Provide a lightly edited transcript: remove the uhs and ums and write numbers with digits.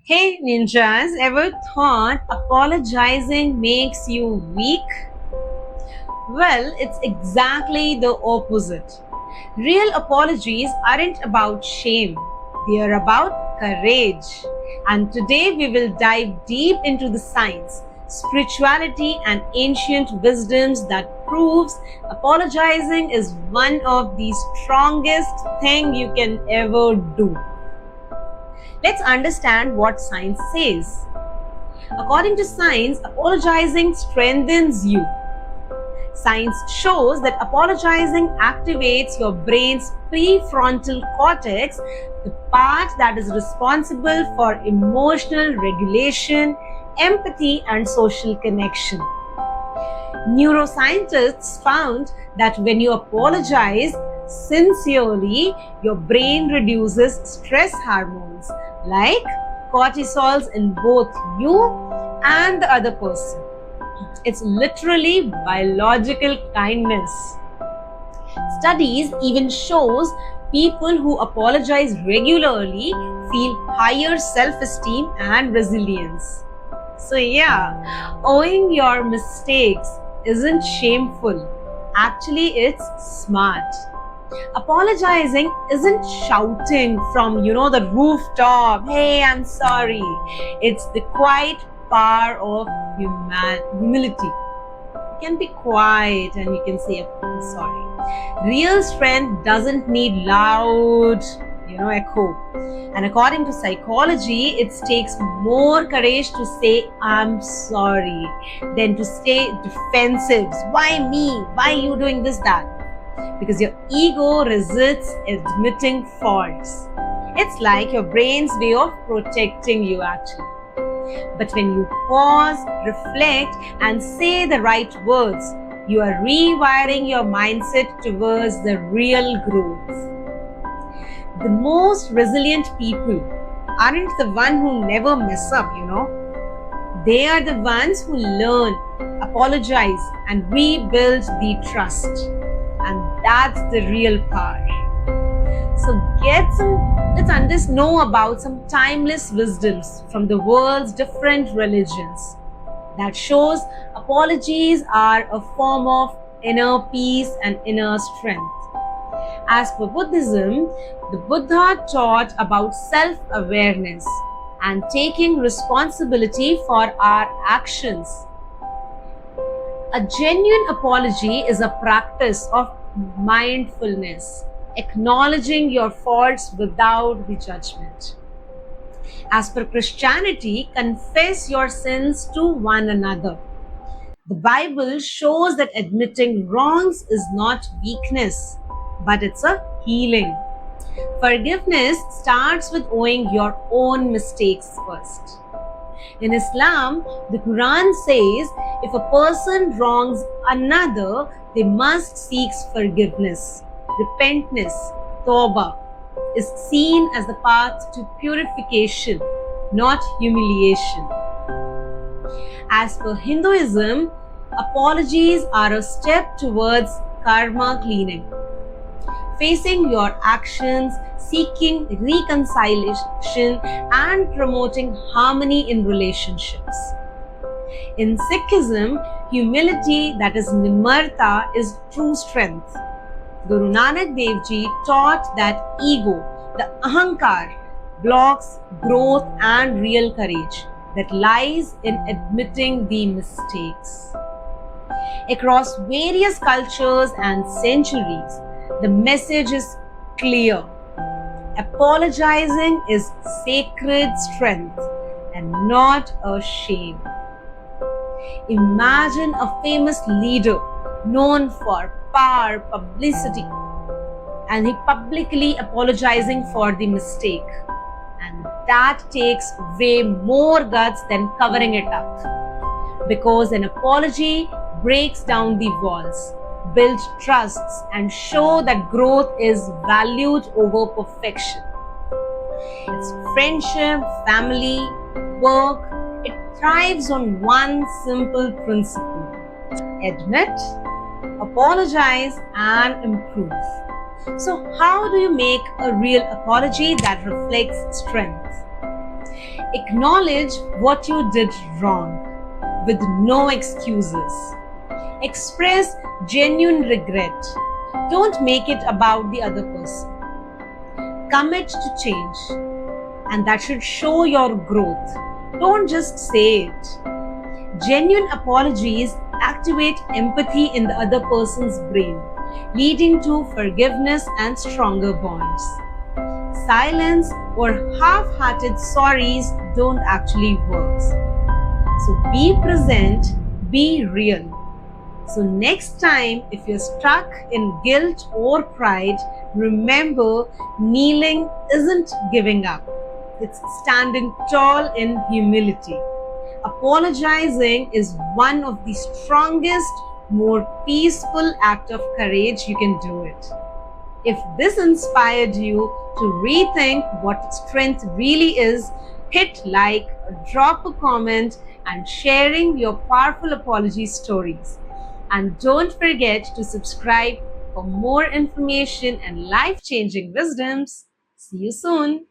Hey ninjas, ever thought apologizing makes you weak? Well, it's exactly the opposite. Real apologies aren't about shame, they are about courage. And today we will dive deep into the science, spirituality, and ancient wisdoms that proves apologizing is one of the strongest thing you can ever do. Let's understand what science says. According to science, apologizing strengthens you. Science shows that apologizing activates your brain's prefrontal cortex, the part that is responsible for emotional regulation, empathy, and social connection. Neuroscientists found that when you apologize sincerely, your brain reduces stress hormones like cortisols in both you and the other person. It's literally biological kindness. Studies even shows people who apologize regularly feel higher self-esteem and resilience. So yeah, owing your mistakes isn't shameful. Actually, it's smart. Apologizing isn't shouting from, the rooftop, hey, I'm sorry. It's the quiet power of humility. You can be quiet and you can say, I'm sorry. Real strength doesn't need loud, echo. And according to psychology, it takes more courage to say, I'm sorry, than to stay defensive. Why me? Why are you doing this, that? Because your ego resists admitting faults. It's like your brain's way of protecting you, actually. But when you pause, reflect, and say the right words, you are rewiring your mindset towards the real growth. The most resilient people aren't the ones who never mess up, They are the ones who learn, apologize, and rebuild the trust. And that's the real power. So let's know about some timeless wisdoms from the world's different religions that shows apologies are a form of inner peace and inner strength. As per Buddhism, the Buddha taught about self-awareness and taking responsibility for our actions. A genuine apology is a practice of mindfulness, acknowledging your faults without the judgment. As per Christianity, confess your sins to one another. The Bible shows that admitting wrongs is not weakness, but it's a healing. Forgiveness starts with owning your own mistakes first. In Islam, the Quran says if a person wrongs another, they must seek forgiveness. Repentance, tawbah, is seen as the path to purification, not humiliation. As per Hinduism, apologies are a step towards karma cleaning. Facing your actions, seeking reconciliation, and promoting harmony in relationships. In Sikhism, humility, that is nimarta, is true strength. Guru Nanak Dev Ji taught that ego, the ahankar, blocks growth and real courage that lies in admitting the mistakes. Across various cultures and centuries, the message is clear. Apologizing is sacred strength and not a shame. Imagine a famous leader known for power, publicity, and he publicly apologizing for the mistake. And that takes way more guts than covering it up. Because an apology breaks down the walls, build trusts, and show that growth is valued over perfection. It's friendship, family, work. It thrives on one simple principle: admit, apologize, and improve. So how do you make a real apology that reflects strength? Acknowledge what you did wrong with no excuses. Express genuine regret. Don't make it about the other person. Commit to change, and that should show your growth. Don't just say it. Genuine apologies activate empathy in the other person's brain, leading to forgiveness and stronger bonds. Silence or half-hearted sorries don't actually work. So be present, be real. So next time, if you're stuck in guilt or pride, remember, kneeling isn't giving up. It's standing tall in humility. Apologizing is one of the strongest, more peaceful act of courage you can do it. If this inspired you to rethink what strength really is, hit like, drop a comment, and sharing your powerful apology stories. And don't forget to subscribe for more information and life-changing wisdoms. See you soon.